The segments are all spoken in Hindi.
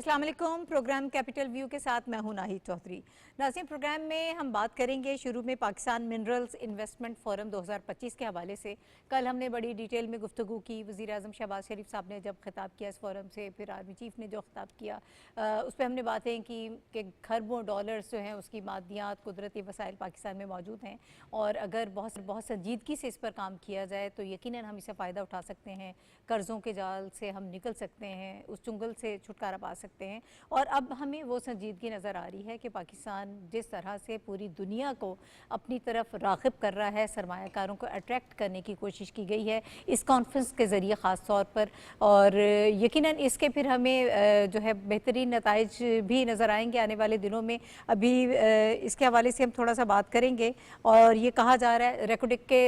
अस्सलाम वालेकुम। प्रोग्राम कैपिटल व्यू के साथ मैं हूं नाहिद चौधरी। नाज़रीन, प्रोग्राम में हम बात करेंगे शुरू में पाकिस्तान मिनरल्स इन्वेस्टमेंट फोरम 2025 के हवाले से। कल हमने बड़ी डिटेल में गुफ्तगू की। वज़ीर आज़म शहबाज शरीफ साहब ने जब खिताब किया इस फोरम से, फिर आर्मी चीफ ने जो खिताब किया उस पर हमने बातें की कि खरबों डॉलर्स जो हैं उसकी मादियात कुदरती वसाइल पाकिस्तान में मौजूद हैं, और अगर बहुत संजीदगी से इस पर काम किया जाए तो यकीनन हम इससे फ़ायदा उठा सकते हैं। कर्ज़ों के जाल से हम निकल सकते हैं, उस चुंगल से छुटकारा पा सकते हैं। और अब हमें वो संजीदगी नज़र आ रही है कि पाकिस्तान जिस तरह से पूरी दुनिया को अपनी तरफ राग़िब कर रहा है, सरमायाकारों को अट्रैक्ट करने की कोशिश की गई है इस कॉन्फ्रेंस के ज़रिए ख़ास तौर पर। और यकीनन इसके फिर हमें जो है बेहतरीन नताइज भी नज़र आएंगे आने वाले दिनों में। अभी इसके हवाले से हम थोड़ा सा बात करेंगे। और ये कहा जा रहा है, रेकोडिक के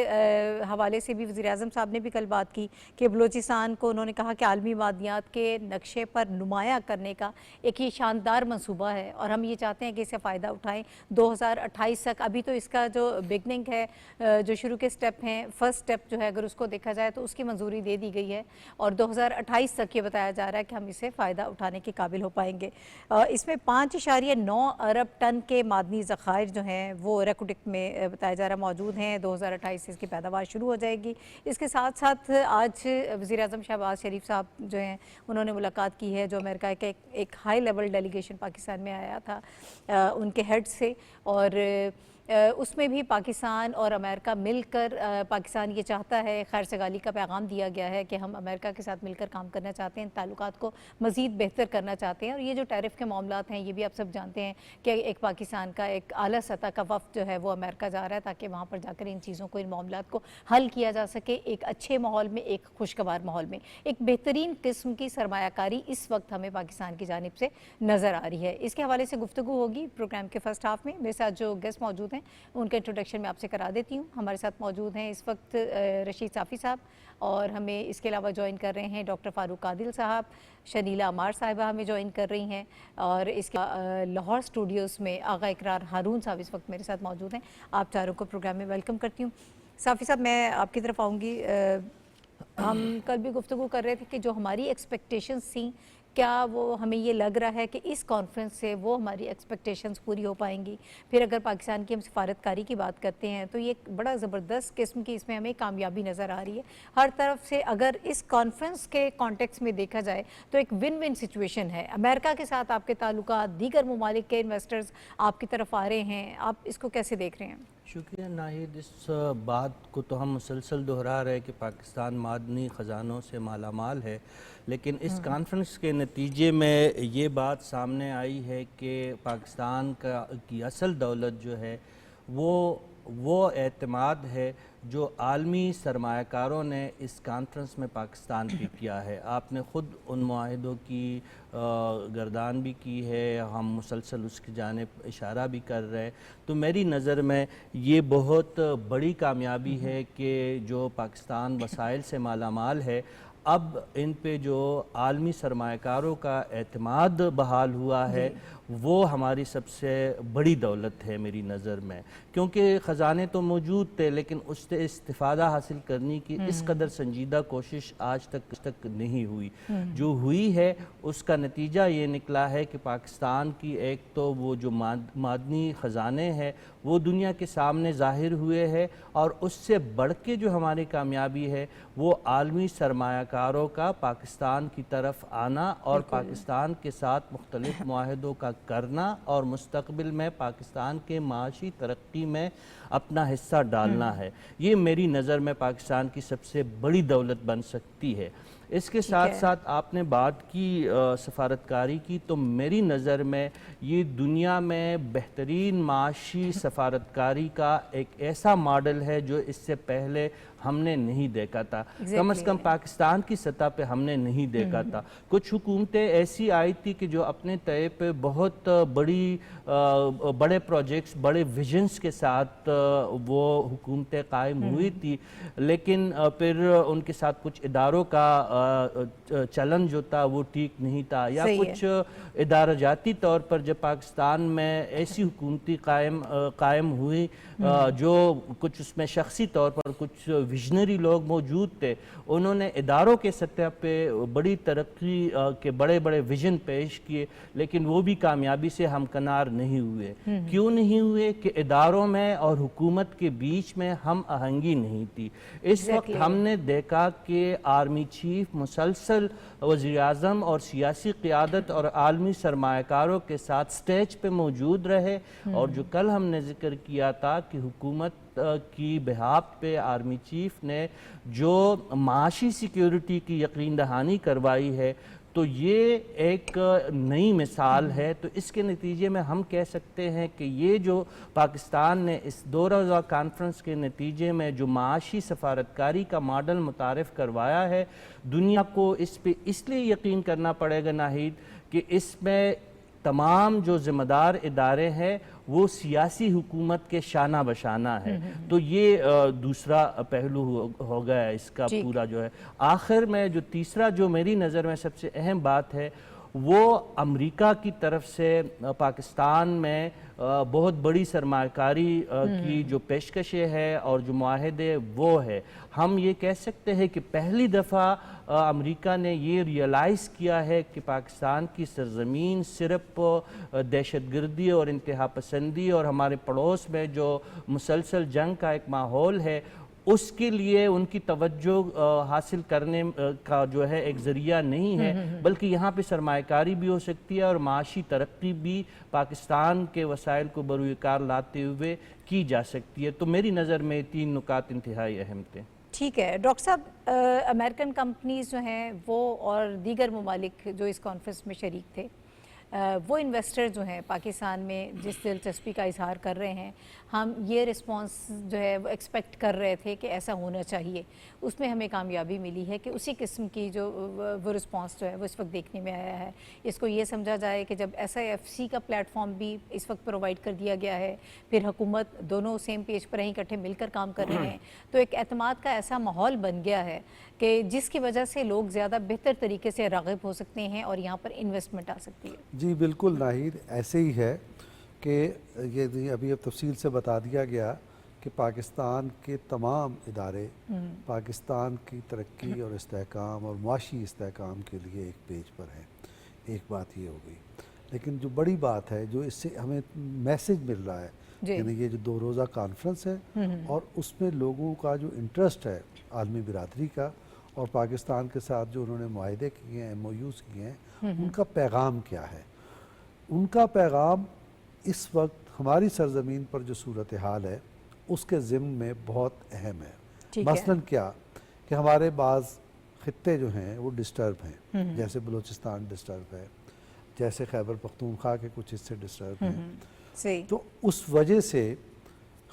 हवाले से भी वज़ीर आज़म साहब ने भी कल बात की कि बलूचिस्तान को उन्होंने कहा कि आलमी मादियात के नक्शे पर नुमाया करने का एक ये शानदार मंसूबा है, और हम ये चाहते हैं कि इससे फ़ायदा उठाएं 2028 तक। अभी तो इसका जो बिगनिंग है, जो शुरू के स्टेप हैं, फर्स्ट स्टेप जो है अगर उसको देखा जाए तो उसकी मंजूरी दे दी गई है, और 2028 तक ये बताया जा रहा है कि हम इससे फ़ायदा उठाने के काबिल हो पाएंगे। इसमें 5.9 अरब टन के मादनी ज़खायर जो हैं वो रेकोडिक में बताया जा रहा मौजूद हैं। 2028 से इसकी पैदावार शुरू हो जाएगी। इसके साथ साथ आज वज़ीर आज़म शहबाज शरीफ साहब जो हैं उन्होंने मुलाकात की है, जो अमेरिका के एक हाई लेवल डेलीगेशन पाकिस्तान में आया था उनके हेड से। और उसमें भी पाकिस्तान और अमेरिका मिलकर, पाकिस्तान ये चाहता है, खैर सगाली का पैगाम दिया गया है कि हम अमेरिका के साथ मिलकर काम करना चाहते हैं, ताल्लुकात को मज़ीद बेहतर करना चाहते हैं। और ये जो टैरिफ के मामलात हैं ये भी आप सब जानते हैं कि एक पाकिस्तान का एक आला सतह का वफ़द जो है वो अमेरिका जा रहा है ताकि वहाँ पर जाकर इन चीज़ों को, इन मामलात को हल किया जा सके एक अच्छे माहौल में, एक खुशगवार माहौल में। एक बेहतरीन किस्म की सरमायाकारी इस वक्त हमें पाकिस्तान की जानिब से नज़र आ रही है। इसके हवाले से गुफ्तगू होगी प्रोग्राम के फर्स्ट हाफ में। मेरे साथ जो गेस्ट मौजूद हैं उनका इंट्रोडक्शन मैं आपसे करा देती हूँ। हमारे साथ मौजूद हैं इस वक्त रशीद साफ़ी साहब, और हमें इसके अलावा ज्वाइन कर रहे हैं डॉक्टर फ़ारूक आदिल साहब, शनीला अमार साहिबा हमें ज्वाइन कर रही हैं, और इसके लाहौर स्टूडियोज़ में आगा इकरार हारून साहब इस वक्त मेरे साथ मौजूद हैं। आप चारों को प्रोग्राम में वेलकम करती हूँ। साफ़ी साहब, मैं आपकी तरफ आऊँगी। हम कल भी गुफ्तगू कर रहे थे कि जो हमारी एक्सपेक्टेशंस थी, क्या वो हमें ये लग रहा है कि इस कॉन्फ्रेंस से वो हमारी एक्सपेक्टेशंस पूरी हो पाएंगी। फिर अगर पाकिस्तान की हम सफारतकारी की बात करते हैं तो ये एक बड़ा ज़बरदस्त किस्म की इसमें हमें कामयाबी नज़र आ रही है हर तरफ से। अगर इस कॉन्फ्रेंस के कॉन्टेक्स्ट में देखा जाए तो एक विन विन सिचुएशन है। अमेरिका के साथ आपके ताल्लुकात, दीगर ममालिक के इन्वेस्टर्स आपकी तरफ आ रहे हैं, आप इसको कैसे देख रहे हैं? शुक्रिया नाहिद। इस बात को तो हम मुसलसल दोहरा रहे हैं कि पाकिस्तान मादनी ख़जानों से माला माल है, लेकिन इस कॉन्फ्रेंस के नतीजे में ये बात सामने आई है कि पाकिस्तान की असल दौलत जो है वो एतमाद है जो आलमी सरमायाकारों ने इस कॉन्फ्रेंस में पाकिस्तान पे किया है। आपने ख़ुद उन मुआहिदों की गर्दान भी की है, हम मुसलसल उसकी जानिब इशारा भी कर रहे हैं। तो मेरी नज़र में ये बहुत बड़ी कामयाबी है कि जो पाकिस्तान वसाइल से माला माल है, अब इन पे जो आलमी सरमायाकारों का एतमाद बहाल हुआ है वो हमारी सबसे बड़ी दौलत है मेरी नज़र में। क्योंकि ख़जाने तो मौजूद थे लेकिन उससे इस्तिफ़ादा हासिल करने की इस कदर संजीदा कोशिश आज तक नहीं हुई। जो हुई है उसका नतीजा ये निकला है कि पाकिस्तान की एक तो वो जो मादनी ख़जाने हैं वो दुनिया के सामने ज़ाहिर हुए हैं, और उससे बढ़ के जो हमारी कामयाबी है वो आलमी सरमायाकारों का पाकिस्तान की तरफ आना और पाकिस्तान के साथ मुख्तलिफ मुआहिदों का करना और मुस्तकबिल में पाकिस्तान के माशी तरक्की में अपना हिस्सा डालना है। ये मेरी नज़र में पाकिस्तान की सबसे बड़ी दौलत बन सकती है। इसके साथ साथ आपने बात की सफारतकारी की, तो मेरी नज़र में ये दुनिया में बेहतरीन माशी सफारतकारी का एक ऐसा मॉडल है जो इससे पहले हमने नहीं देखा था। कम से कम पाकिस्तान की सतह पे हमने नहीं देखा था। कुछ हुकूमतें ऐसी आई थी कि जो अपने तय पे बहुत बड़े प्रोजेक्ट्स, बड़े विजन्स के साथ वो हुकूमतें कायम हुई थी, लेकिन फिर उनके साथ कुछ इदारों का चलन जो था वो ठीक नहीं था, या कुछ इदाराजाती तौर पर जब पाकिस्तान में ऐसी हुकूमती कायम हुई जो कुछ उसमें शख्सी तौर पर कुछ विजनरी लोग मौजूद थे, उन्होंने इदारों के सतह पे बड़ी तरक्की के बड़े बड़े विजन पेश किए, लेकिन वो भी कामयाबी से हमकनार नहीं हुए। क्यों नहीं हुए? कि इदारों में और हुकूमत के बीच में हम आहंगी नहीं थी। इस वक्त हमने देखा कि आर्मी चीफ मुसलसल वज़ीर आज़म और सियासी क़ियादत और आलमी सरमायाकारों के साथ स्टेज पे मौजूद रहे, और जो कल हमने जिक्र किया था कि हुकूमत की बिहाफ पे आर्मी चीफ ने जो माशी सिक्योरिटी की यकीन दहानी करवाई है, तो ये एक नई मिसाल है। तो इसके नतीजे में हम कह सकते हैं कि ये जो पाकिस्तान ने इस दो रोज़ा कॉन्फ्रेंस के नतीजे में जो माशी सफारतकारी का मॉडल मुतारिफ़ करवाया है, दुनिया को इस पे इसलिए यकीन करना पड़ेगा नाहिद कि इसमें तमाम जो ज़िम्मेदार इदारे हैं वो सियासी हुकूमत के शाना बशाना है। तो ये दूसरा पहलू हो गया इसका पूरा जो है। आखिर में जो तीसरा जो मेरी नज़र में सबसे अहम बात है वो अमेरिका की तरफ से पाकिस्तान में बहुत बड़ी सरमाकारी की जो पेशकशें है और जो मुआहदे वो है। हम ये कह सकते हैं कि पहली दफ़ा अमेरिका ने ये रियलाइज़ किया है कि पाकिस्तान की सरज़मीन सिर्फ दहशतगर्दी और इंतहा पसंदी और हमारे पड़ोस में जो मुसलसल जंग का एक माहौल है उसके लिए उनकी तवज्जो हासिल करने का जो है एक ज़रिया नहीं है, बल्कि यहाँ पे सरमायाकारी भी हो सकती है और माशी तरक्की भी पाकिस्तान के वसाइल को बरूकार लाते हुए की जा सकती है। तो मेरी नज़र में तीन नुकात इंतहाई अहम थे। ठीक है डॉक्टर साहब, अमेरिकन कंपनीज़ जो हैं वो और दीगर ममालिक जो इस कॉन्फ्रेंस में शरीक थे, वो इन्वेस्टर जो हैं पाकिस्तान में जिस दिलचस्पी का इजहार कर रहे हैं, हम ये रिस्पांस जो है वो एक्सपेक्ट कर रहे थे कि ऐसा होना चाहिए, उसमें हमें कामयाबी मिली है कि उसी किस्म की जो वो रिस्पांस जो है वो इस वक्त देखने में आया है। इसको ये समझा जाए कि जब SIFC का प्लेटफॉर्म भी इस वक्त प्रोवाइड कर दिया गया है, फिर हुकूमत दोनों सेम पेज पर ही इकट्ठे मिलकर काम कर रहे हैं, तो एक एतमाद का ऐसा माहौल बन गया है कि जिसकी वजह से लोग ज़्यादा बेहतर तरीके से राग़िब हो सकते हैं और यहाँ पर इन्वेस्टमेंट आ सकती है। जी बिल्कुल नाहिद, ऐसे ही है कि ये अभी अब तफसील से बता दिया गया कि पाकिस्तान के तमाम इदारे पाकिस्तान की तरक्की और इस्तेहकाम और मुआशी इस्तेहकाम के लिए एक पेज पर हैं। एक बात ये हो गई, लेकिन जो बड़ी बात है जो इससे हमें मैसेज मिल रहा है, यानी ये जो 2 रोज़ा कॉन्फ्रेंस है और उसमें लोगों का जो इंटरेस्ट है आलमी बिरादरी का और पाकिस्तान के साथ जो उन्होंने मुआहदे किए हैं, MOUs किए हैं, उनका पैगाम क्या है। उनका पैगाम इस वक्त हमारी सरजमीन पर जो सूरत हाल है उसके ज़िम्न में बहुत अहम है। मसलन क्या कि हमारे बाज़ ख़ित्ते जो हैं वो डिस्टर्ब हैं, जैसे बलूचिस्तान डिस्टर्ब है, जैसे खैबर पख्तूनख्वा के कुछ हिस्से डिस्टर्ब हैं। तो उस वजह से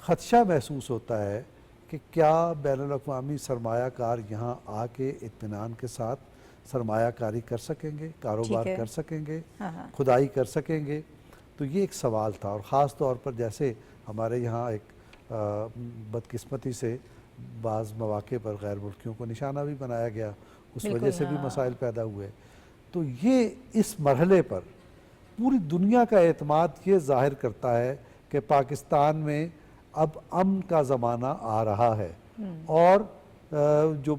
ख़दशा महसूस होता है कि क्या बैनुल-अक़वामी सरमायाकार यहाँ आके इत्मीनान के साथ सरमायाकारी कर सकेंगे, कारोबार कर सकेंगे, खुदाई कर सकेंगे। तो ये एक सवाल था, और ख़ास तौर पर जैसे हमारे यहाँ एक बदकिस्मती से बाज़ मौक़े पर गैर मुल्कियों को निशाना भी बनाया गया, उस वजह से भी मसाइल पैदा हुए। तो ये इस मरहले पर पूरी दुनिया का एतमाद ये ज़ाहिर करता है कि पाकिस्तान में अब अमन का ज़माना आ रहा है, और जो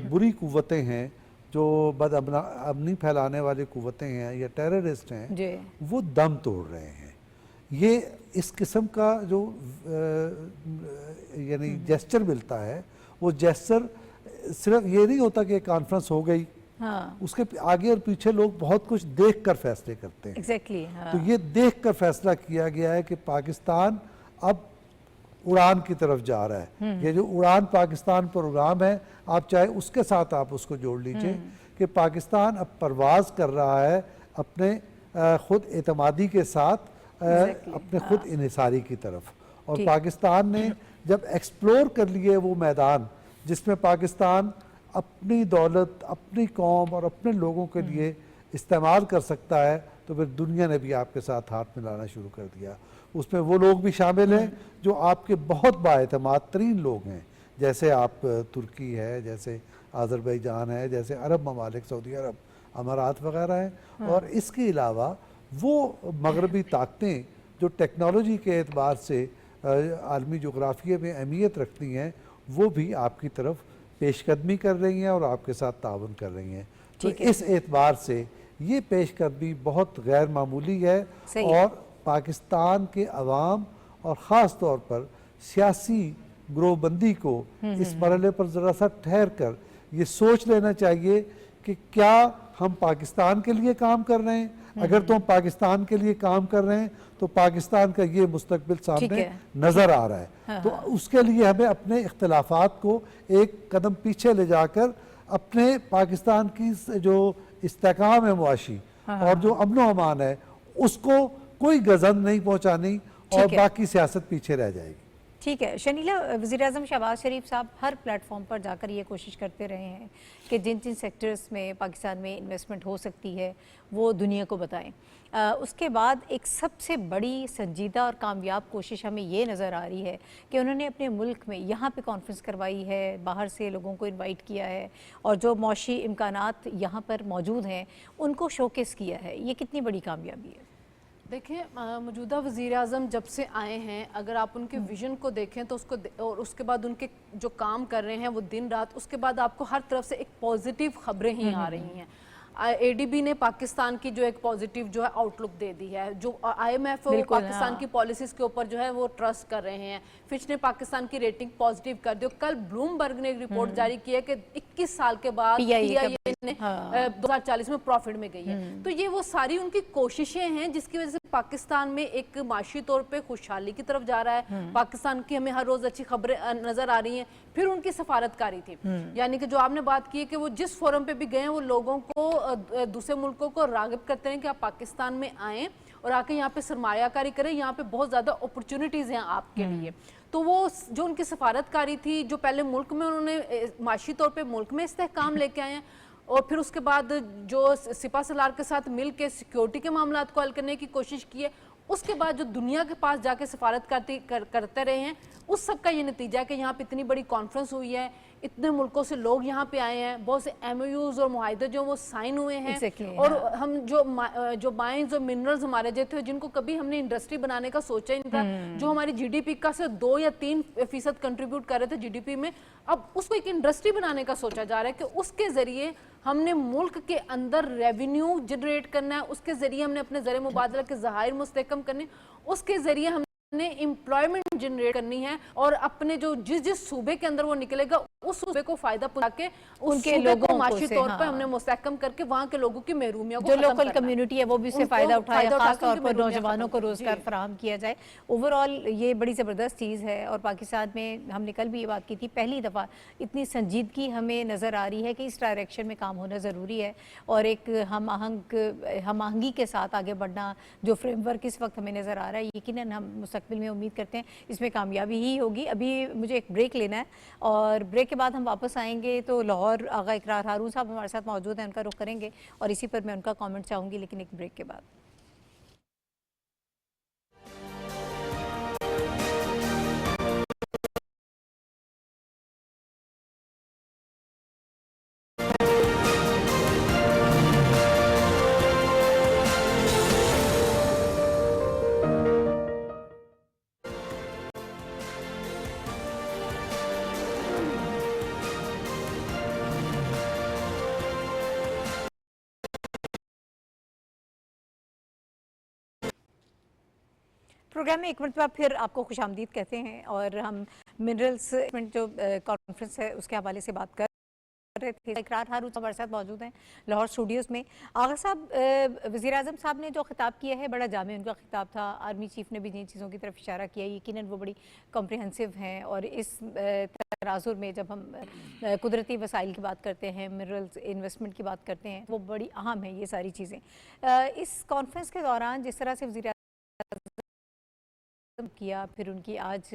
बुरी क़ुव्वतें हैं, जो अमनी फैलाने वाली क़ुव्वतें हैं या टेररिस्ट हैं, वो दम तोड़ रहे हैं। ये इस किस्म का जो यानी जेस्चर मिलता है, वो जेस्चर सिर्फ ये नहीं होता कि कॉन्फ्रेंस हो गई, उसके आगे और पीछे लोग बहुत कुछ देख कर फैसले करते हैं। तो ये देख कर फैसला किया गया है कि पाकिस्तान अब उड़ान की तरफ जा रहा है। ये जो उड़ान पाकिस्तान प्रोग्राम है, आप चाहे उसके साथ आप उसको जोड़ लीजिए कि पाकिस्तान अब परवाज़ कर रहा है अपने खुद एतमादी के साथ अपने खुद इन्हिसारी की तरफ। और पाकिस्तान ने जब एक्सप्लोर कर लिए वो मैदान जिसमें पाकिस्तान अपनी दौलत, अपनी कौम और अपने लोगों के लिए इस्तेमाल कर सकता है, तो फिर दुनिया ने भी आपके साथ हाथ मिलाना शुरू कर दिया। उसमें वो लोग भी शामिल हैं जो आपके बहुत बाएतमाद तरीन लोग हैं, जैसे आप तुर्की है, जैसे आज़रबैजान है, जैसे अरब ममालिक, सऊदी अरब, अमारात वगैरह हैं। और इसके अलावा वो मगरबी ताकतें जो टेक्नोलॉजी के एतबार से आलमी जोग्राफिया में अहमियत रखती हैं, वो भी आपकी तरफ पेशकदमी कर रही हैं और आपके साथ ताउन कर रही हैं। तो ठीक है। इस एतबार से ये पेशकदमी बहुत गैर मामूली है सही है। और पाकिस्तान के अवाम और ख़ास तौर पर सियासी ग्रोहबंदी को इस मरहले पर ज़रा सा ठहर कर ये सोच लेना चाहिए कि क्या हम पाकिस्तान के लिए काम कर रहे हैं। अगर तो हम पाकिस्तान के लिए काम कर रहे हैं तो पाकिस्तान का ये मुस्तकबिल सामने है, नज़र आ रहा है। तो उसके लिए हमें अपने इख्तलाफात को एक कदम पीछे ले जाकर अपने पाकिस्तान की जो इस्तेकाम है मुआशी और जो अमन व अमान है उसको कोई गज़न नहीं पहुँचानी और ठीक है। बाकी सियासत पीछे रह जाएगी। ठीक है शनीला, वज़ीर-ए-आज़म शहबाज शरीफ साहब हर प्लेटफॉर्म पर जाकर ये कोशिश करते रहे हैं कि जिन जिन सेक्टर्स में पाकिस्तान में इन्वेस्टमेंट हो सकती है वो दुनिया को बताएं। उसके बाद एक सबसे बड़ी संजीदा और कामयाब कोशिश हमें ये नज़र आ रही है कि उन्होंने अपने मुल्क में यहाँ पे कॉन्फ्रेंस करवाई है, बाहर से लोगों को इनवाइट किया है और जो मौशी इम्कानात यहाँ पर मौजूद हैं उनको शोकेस किया है। ये कितनी बड़ी कामयाबी है? देखिए, मौजूदा वज़ीर आज़म जब से आए हैं, अगर आप उनके विजन को देखें तो और उसके बाद उनके जो काम कर रहे हैं वो दिन रात, उसके बाद आपको हर तरफ से एक पॉजिटिव खबरें ही आ रही हैं। एडीबी ने पाकिस्तान की जो एक पॉजिटिव जो है आउटलुक दे दी है, जो आईएमएफ पाकिस्तान की पॉलिसीज के ऊपर जो है वो ट्रस्ट कर रहे हैं। फिच ने पाकिस्तान की रेटिंग पॉजिटिव कर दी। कल ब्लूमबर्ग ने एक रिपोर्ट जारी की है कि 21 साल के बाद पीआईए ने 2040 में प्रॉफिट में गई है। तो ये वो सारी उनकी कोशिशें हैं जिसकी वजह से पाकिस्तान में एक माशी तौर पे खुशहाली की तरफ जा रहा है। पाकिस्तान की हमें हर रोज अच्छी खबरें नजर आ रही हैं। फिर उनकी सफारतकारी थी, यानी कि जो आपने बात की है कि वो जिस फोरम पे भी गए हैं वो लोगों को दूसरे मुल्कों को राग़िब करते हैं कि आप पाकिस्तान में आएँ और आके यहाँ पे सरमायाकारी करें, यहाँ पे बहुत ज़्यादा अपॉर्चुनिटीज़ हैं आपके लिए। तो वो जो उनकी सफारतकारी थी, जो पहले मुल्क में उन्होंने माशी तौर पे मुल्क में इस्तेहकाम लेके आए हैं और फिर उसके बाद जो सिपा सलार के साथ मिल के सिक्योरिटी के मामला को हल करने की कोशिश की है, उसके बाद जो दुनिया के पास जाके सफारत करते रहे हैं, उस सब का ये नतीजा है कि यहाँ पे इतनी बड़ी कॉन्फ्रेंस हुई है, इतने मुल्कों से लोग यहाँ पे आए हैं, बहुत से एमओयूज और मुआहिदे जो वो साइन हुए हैं। और हम जो माइंस और मिनरल्स हमारे जैसे जिनको कभी हमने इंडस्ट्री बनाने का सोचा ही नहीं था, जो हमारी जीडीपी का से 2 या 3% कंट्रीब्यूट कर रहे थे जीडीपी में, अब उसको एक इंडस्ट्री बनाने का सोचा जा रहा है कि उसके जरिए हमने मुल्क के अंदर रेवेन्यू जनरेट करना है, उसके जरिए हमने अपने ज़र मुबादला के ज़हायर मुस्तहकम करने, उसके जरिए हमने एम्प्लॉयमेंट जनरेट करनी है और अपने जो जिस सूबे के अंदर वो निकलेगा उस सूबे को फायदा पहुंचा के उनके लोगों को माशी तौर पर हमने मुस्तहकम करके वहाँ के लोगों की महरूमियों को, जो लोकल कम्युनिटी है वो भी उससे फायदा उठाए, खास तौर पर नौजवानों को रोजगार फराहम किया जाए। ओवरऑल ये बड़ी ज़बरदस्त चीज़ है और पाकिस्तान में हमने कल भी ये बात की थी, पहली दफ़ा इतनी संजीदगी हमें नज़र आ रही है कि इस डायरेक्शन में काम होना ज़रूरी है और एक हम आहंगी के साथ आगे बढ़ना जो फ्रेमवर्क इस वक्त हमें नज़र आ रहा है, यकीनन हम मुस्तकबिल में उम्मीद करते हैं इसमें कामयाबी ही होगी। अभी मुझे एक ब्रेक लेना है और ब्रेक के बाद हम वापस आएंगे तो लाहौर आगा इकरार हारून साहब हमारे साथ मौजूद हैं, उनका रुख करेंगे और इसी पर मैं उनका कमेंट चाहूँगी, लेकिन एक ब्रेक के बाद। प्रोग्राम में एक मरतबा फिर आपको खुशामदीद कहते हैं और हम मिनरल्स जो कॉन्फ्रेंस है उसके हवाले से बात कर रहे थे। इकरार हारून हमारे साथ मौजूद हैं लाहौर स्टूडियोज़ में। आगा साहब, वज़ीर आज़म साहब ने जो खिताब किया है बड़ा जामे उनका खिताब था, आर्मी चीफ ने भी जिन चीज़ों की तरफ इशारा किया यकीनन वो बड़ी कॉम्प्रिहेंसिव हैं और इस तराजुर में जब हम कुदरती वसाइल की बात करते हैं, मिनरल्स इन्वेस्टमेंट की बात करते हैं, वो बड़ी अहम है ये सारी चीज़ें। इस कॉन्फ्रेंस के दौरान जिस तरह से वज़ीर किया, फिर उनकी आज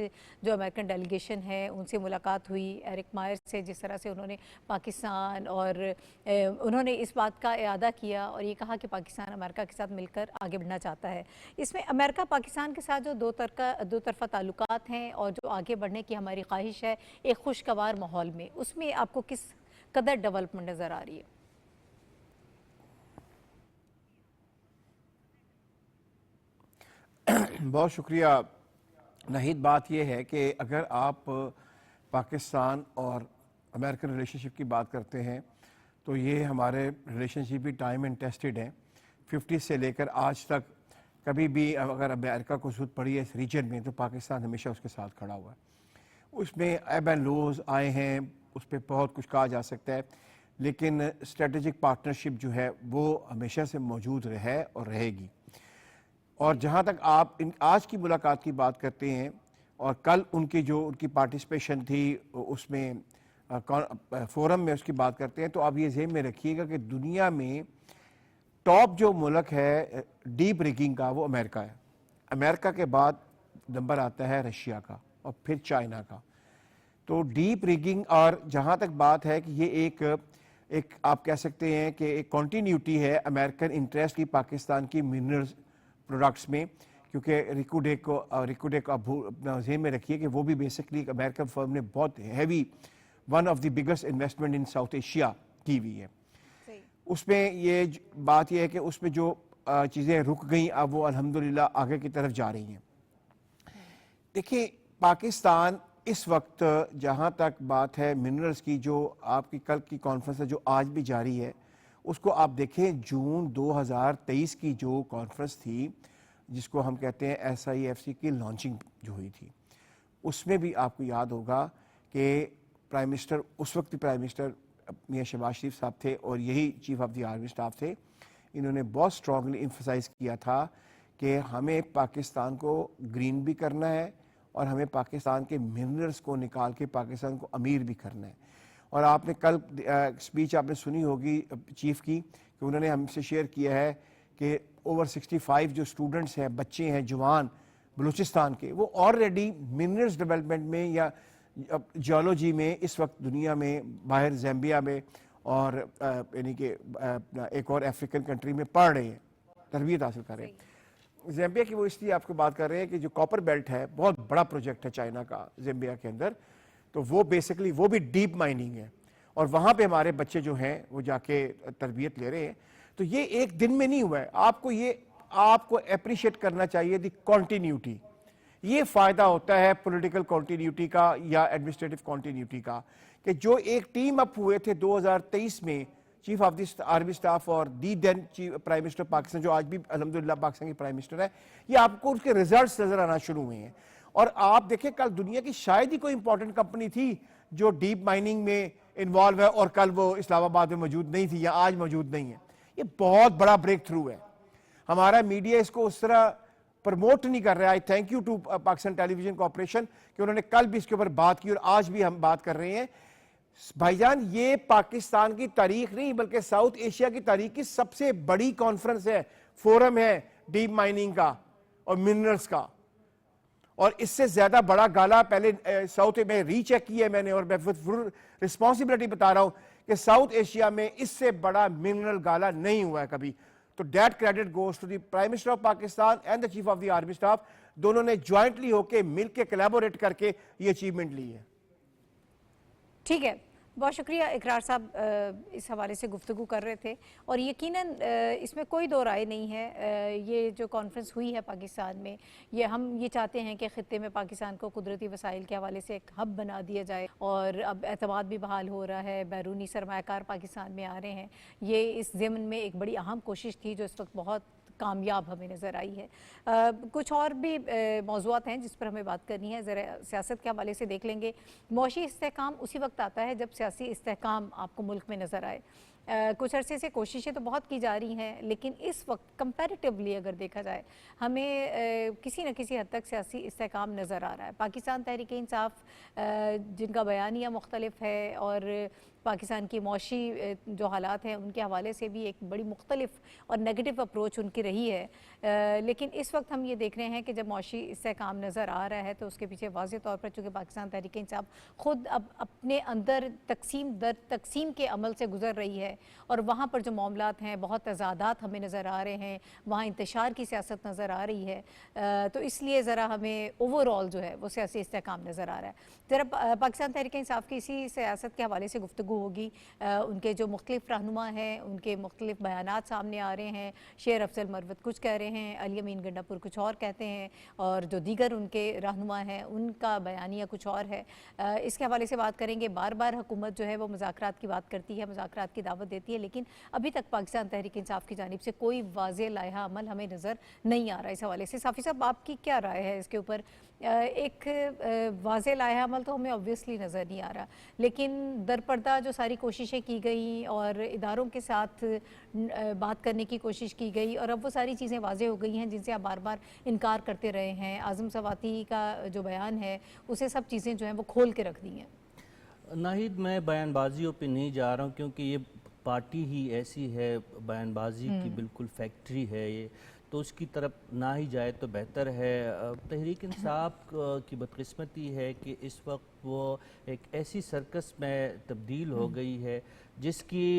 जो अमेरिकन डेलीगेशन है उनसे मुलाकात हुई, एरिक मायर से जिस तरह से उन्होंने पाकिस्तान और उन्होंने इस बात का इरादा किया और ये कहा कि पाकिस्तान अमेरिका के साथ मिलकर आगे बढ़ना चाहता है। इसमें अमेरिका पाकिस्तान के साथ जो दो तरफ़ा ताल्लुकात हैं और जो आगे बढ़ने की हमारी ख्वाहिश है एक खुशगवार माहौल में, उसमें आपको किस कदर डेवलपमेंट नज़र आ रही है? बहुत शुक्रिया नाहिद। बात यह है कि अगर आप पाकिस्तान और अमेरिकन रिलेशनशिप की बात करते हैं तो ये हमारे रिलेशनशिप भी टाइम एंड टेस्टेड हैं। 50 से लेकर आज तक कभी भी अगर अमेरिका को ज़रूरत पड़ी है इस रीजन में तो पाकिस्तान हमेशा उसके साथ खड़ा हुआ है। उसमें एब एंड लोज आए हैं, उस पर बहुत कुछ कहा जा सकता है, लेकिन स्ट्रेटजिक पार्टनरशिप जो है वो हमेशा से मौजूद है और रहेगी। और जहाँ तक आप आज की मुलाकात की बात करते हैं और कल उनकी पार्टिसिपेशन थी उसमें फोरम में उसकी बात करते हैं, तो आप ये ज़हन में रखिएगा कि दुनिया में टॉप जो मुल्क है डीप रिगिंग का वो अमेरिका है। अमेरिका के बाद नंबर आता है रशिया का और फिर चाइना का। तो डीप रिगिंग, और जहाँ तक बात है कि ये एक आप कह सकते हैं कि एक कॉन्टीन्यूटी है अमेरिकन इंटरेस्ट की पाकिस्तान की मिनरल्स प्रोडक्ट्स में, क्योंकि रिकोडेक को आप अपना ज़हन में रखिए कि वो भी बेसिकली अमेरिकन फर्म ने बहुत heavy one of the biggest investment in south Asia की हुई है। उसमें ये बात यह है कि उसमें जो चीज़ें रुक गई अब वो अल्हम्दुलिल्लाह आगे की तरफ जा रही हैं। देखिए पाकिस्तान इस वक्त जहाँ तक बात है मिनरल्स की, जो आपकी कल की कॉन्फ्रेंस है जो आज भी जारी है, उसको आप देखें जून 2023 की जो कॉन्फ्रेंस थी जिसको हम कहते हैं SIFC की लॉन्चिंग जो हुई थी, उसमें भी आपको याद होगा कि प्राइम मिनिस्टर उस वक्त प्राइम मिनिस्टर मियां शहबाज शरीफ साहब थे और यही chief of the army staff थे। इन्होंने बहुत स्ट्रांगली एम्फसाइज किया था कि हमें पाकिस्तान को ग्रीन भी करना है और हमें पाकिस्तान के मिनरल्स को निकाल के पाकिस्तान को अमीर भी करना है। और आपने कल स्पीच आपने सुनी होगी चीफ की कि उन्होंने हमसे शेयर किया है कि ओवर 65 जो स्टूडेंट्स हैं, बच्चे हैं जवान बलूचिस्तान के, वो ऑलरेडी मिनरल्स डेवलपमेंट में या जियोलॉजी में इस वक्त दुनिया में बाहर ज़ैम्बिया में और यानी कि एक और अफ्रीकन कंट्री में पढ़ रहे हैं, तरबियत हासिल कर रहे हैं। ज़ैम्बिया की वो इसलिए आपको बात कर रहे हैं कि जो कॉपर बेल्ट है बहुत बड़ा प्रोजेक्ट है चाइना का ज़ैम्बिया के अंदर, तो वो बेसिकली वो भी डीप माइनिंग है और वहाँ पे हमारे बच्चे जो हैं वो जाके तरबियत ले रहे हैं। तो ये एक दिन में नहीं हुआ है। आपको अप्रिशिएट करना चाहिए दी कॉन्टीन्यूटी। ये फ़ायदा होता है पॉलिटिकल कॉन्टीन्यूटी का या एडमिनिस्ट्रेटिव कॉन्टीन्यूटी का, कि जो एक टीम अप हुए थे 2023 में chief of the army staff और दी देन प्राइम मिनिस्टर पाकिस्तान, जो आज भी अल्हम्दुलिल्लाह पाकिस्तान के प्राइम मिनिस्टर है, ये आपको उसके रिजल्ट्स नजर आना शुरू हुए हैं। और आप देखें कल दुनिया की शायद ही कोई इंपॉर्टेंट कंपनी थी जो डीप माइनिंग में इन्वॉल्व है और कल वो इस्लामाबाद में मौजूद नहीं थी या आज मौजूद नहीं है। ये बहुत बड़ा ब्रेक थ्रू है। हमारा मीडिया इसको उस तरह प्रमोट नहीं कर रहा है। I thank you to Pakistan television corporation कि उन्होंने कल भी इसके ऊपर बात की और आज भी हम बात कर रहे हैं। भाईजान ये पाकिस्तान की तारीख नहीं बल्कि साउथ एशिया की तारीख की सबसे बड़ी कॉन्फ्रेंस है, फोरम है डीप माइनिंग का और मिनरल्स का, और इससे ज्यादा बड़ा गाला पहले साउथ में रीचेक किया है मैंने और मैं फुल रिस्पॉन्सिबिलिटी बता रहा हूं कि साउथ एशिया में इससे बड़ा मिनरल गाला नहीं हुआ है कभी। तो that credit goes to the prime minister of Pakistan and the chief of the army staff. दोनों ने ज्वाइंटली होकर मिलकर कोलैबोरेट करके ये अचीवमेंट ली है। ठीक है, बहुत शुक्रिया इकरार साहब इस हवाले से गुफ्तगू कर रहे थे। और यकीनन इसमें कोई दो राय नहीं है, ये जो कॉन्फ्रेंस हुई है पाकिस्तान में, ये हम ये चाहते हैं कि ख़ित्ते में पाकिस्तान को कुदरती वसाइल के हवाले से एक हब बना दिया जाए और अब एतमाद भी बहाल हो रहा है, बैरूनी सरमायाकार पाकिस्तान में आ रहे हैं। ये इस ज़िम्न में एक बड़ी अहम कोशिश थी जो इस वक्त बहुत कामयाब हमें नज़र आई है। कुछ और भी मौज़ूआत हैं जिस पर हमें बात करनी है, ज़रा सियासत के हवाले से देख लेंगे। मौशी इस्तेहकाम उसी वक्त आता है जब सियासी इस्तेहकाम आपको मुल्क में नज़र आए। कुछ अरसे से कोशिशें तो बहुत की जा रही हैं, लेकिन इस वक्त कंपैरेटिवली अगर देखा जाए हमें किसी न किसी हद तक सियासी इस्तेहकाम नज़र आ रहा है। पाकिस्तान तहरीक इंसाफ जिनका बयानिया मुख्तलिफ है और पाकिस्तान की मौशी जो हालात हैं उनके हवाले से भी एक बड़ी मुख्तलिफ और नेगेटिव अप्रोच उनकी रही है, लेकिन इस वक्त हम ये देख रहे हैं कि जब मौशी इस्तेहकाम नज़र आ रहा है तो उसके पीछे वाज़ेह तौर पर चूँकि पाकिस्तान तहरीक इंसाफ ख़ुद अब अपने अंदर तकसीम दर तकसीम के अमल से गुजर रही है और वहाँ पर जो मामलात हैं बहुत तज़ादात हमें नज़र आ रहे हैं, वहाँ इंतशार की सियासत नज़र आ रही है, तो इसलिए ज़रा हमें ओवरऑल जो है वो सियासी इस्तेहकाम नज़र आ रहा है। ज़रा पाकिस्तान तहरीक इंसाफ की इसी सियासत के हवाले से गुफ्तगू गुफ्तगू होगी। उनके जो मुख्तलिफ रहनुमा हैं उनके मुख्तलिफ बयानात सामने आ रहे हैं। शेर अफजल मरवत कुछ कह रहे हैं, अली अमीन गंडापुर कुछ और कहते हैं, और जो दीगर उनके रहनुमा हैं उनका बयानिया कुछ और है। इसके हवाले से बात करेंगे। बार बार हुकूमत जो है वो मुज़ाकरात की बात करती है, मुज़ाकरात की दावत देती है, लेकिन अभी तक पाकिस्तान तहरीक इंसाफ की जानिब से कोई वाज़ेह लाइहा अमल हमें नज़र नहीं आ रहा। इस हवाले से साफ़ी साहब आपकी क्या राय है इसके ऊपर? एक वाज़ेह लाइहा अमल तो हमें ऑब्वियसली नज़र नहीं आ रहा, लेकिन दरपर्दा जो सारी कोशिशें की गई और इदारों के साथ बात करने की कोशिश की गई और अब वो सारी चीज़ें वाज़ेह हो गई हैं जिनसे आप बार बार इनकार करते रहे हैं। आज़म सवाती का जो बयान है उसे सब चीज़ें जो हैं वो खोल के रख दी हैं। नाहिद, मैं बयानबाजियों पे नहीं जा रहा हूँ क्योंकि ये पार्टी ही ऐसी है, बयानबाजी की बिल्कुल फैक्ट्री है ये, तो उसकी तरफ ना ही जाए तो बेहतर है। तहरीक इंसाफ की बदकिस्मती है कि इस वक्त वो एक ऐसी सर्कस में तब्दील हो गई है जिसकी